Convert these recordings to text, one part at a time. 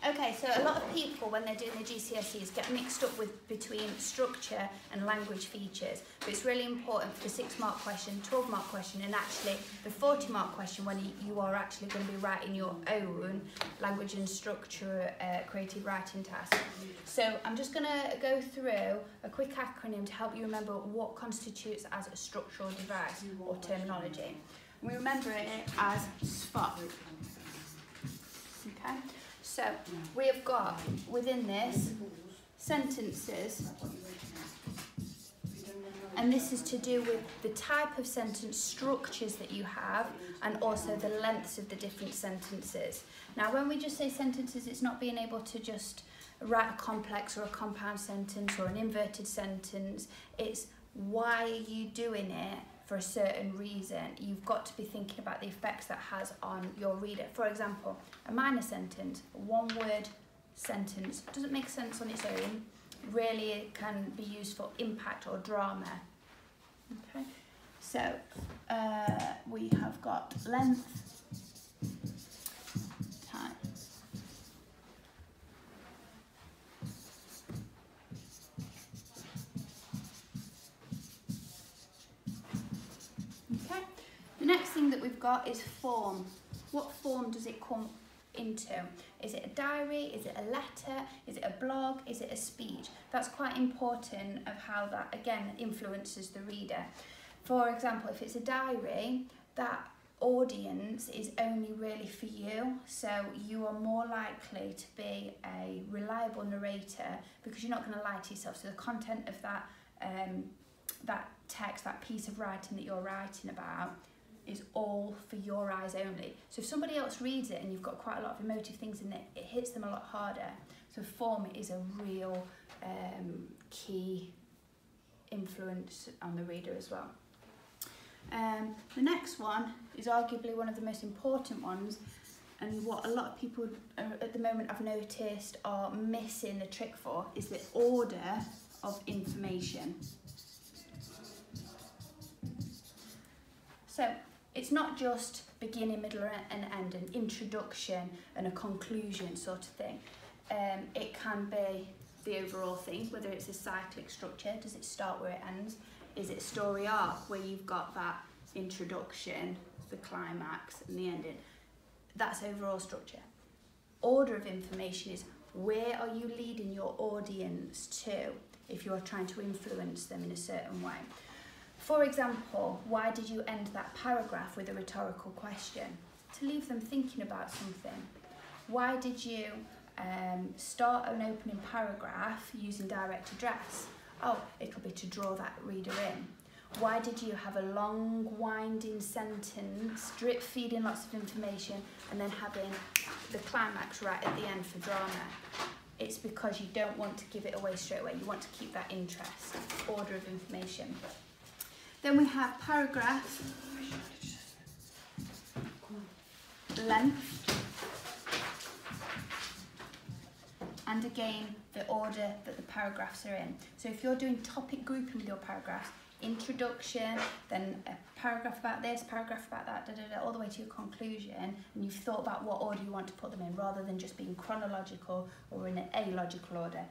Okay, so a lot of people, when they're doing the GCSEs, get mixed up between structure and language features. But it's really important for the 6-mark question, 12-mark question, and actually the 40-mark question when you are actually going to be writing your own language and structure creative writing task. So I'm just going to go through a quick acronym to help you remember what constitutes as a structural device or terminology. We remember it as SFOPP. Okay. So we have got within this sentences, and this is to do with the type of sentence structures that you have and also the lengths of the different sentences. Now when we just say sentences, it's not being able to just write a complex or a compound sentence or an inverted sentence. It's why are you doing it for a certain reason. You've got to be thinking about the effects that has on your reader. For example, a minor sentence, a one-word sentence, doesn't make sense on its own. Really, it can be used for impact or drama. Okay, so we have got length, time. Okay, the next thing that we've got is form. What form does it come into? Is it a diary? Is it a letter? Is it a blog? Is it a speech? That's quite important of how that, again, influences the reader. For example, if it's a diary, that audience is only really for you, so you are more likely to be a reliable narrator because you're not going to lie to yourself. So the content of that that text, that piece of writing that you're writing about, is all for your eyes only. So if somebody else reads it and you've got quite a lot of emotive things in it, it hits them a lot harder. So form is a real key influence on the reader as well. The next one is arguably one of the most important ones, and what a lot of people at the moment I've noticed are missing the trick for is the order of information. So it's not just beginning, middle and end, an introduction and a conclusion sort of thing. It can be the overall thing, whether it's a cyclic structure, does it start where it ends? Is it a story arc where you've got that introduction, the climax and the ending? That's overall structure. Order of information is where are you leading your audience to if you're trying to influence them in a certain way. For example, why did you end that paragraph with a rhetorical question? To leave them thinking about something. Why did you start an opening paragraph using direct address? Oh, it'll be to draw that reader in. Why did you have a long, winding sentence, drip feeding lots of information, and then having the climax right at the end for drama? It's because you don't want to give it away straight away. You want to keep that interest, order of information. Then we have paragraph length, and again the order that the paragraphs are in. So if you're doing topic grouping with your paragraphs, introduction, then a paragraph about this, paragraph about that, all the way to your conclusion, and you've thought about what order you want to put them in rather than just being chronological or in an alogical order.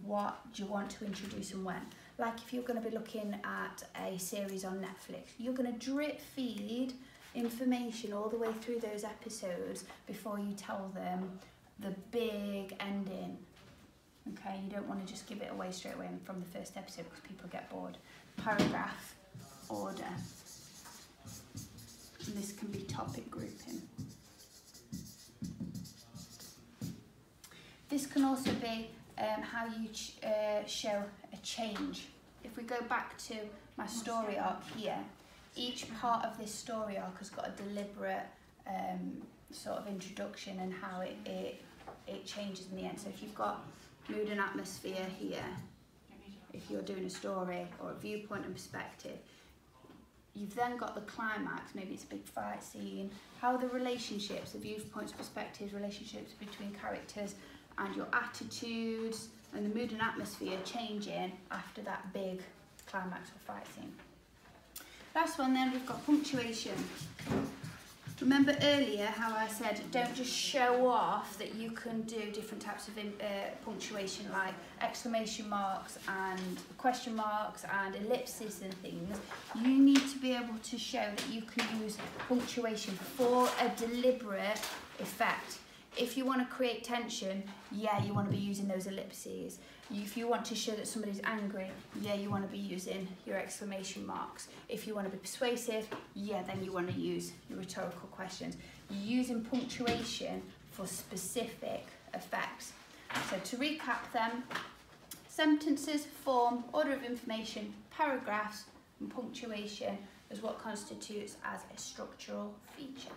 What do you want to introduce and when? Like if you're going to be looking at a series on Netflix, you're going to drip feed information all the way through those episodes before you tell them the big ending. Okay, you don't want to just give it away straight away from the first episode because people get bored. Paragraph order. And this can be topic grouping. This can also be how you show a change. If we go back to my story arc here, each part of this story arc has got a deliberate sort of introduction and how it changes in the end. So if you've got mood and atmosphere here, if you're doing a story or a viewpoint and perspective, you've then got the climax, maybe it's a big fight scene, how are the relationships, the viewpoints, perspectives, relationships between characters, and your attitudes and the mood and atmosphere changing after that big climax or fight scene. Last one then, we've got punctuation. Remember earlier how I said don't just show off that you can do different types of punctuation like exclamation marks and question marks and ellipses and things. You need to be able to show that you can use punctuation for a deliberate effect. If you want to create tension, yeah, you want to be using those ellipses. If you want to show that somebody's angry, yeah, you want to be using your exclamation marks. If you want to be persuasive, yeah, then you want to use your rhetorical questions. You're using punctuation for specific effects. So to recap them, sentences, form, order of information, paragraphs, and punctuation is what constitutes as a structural feature.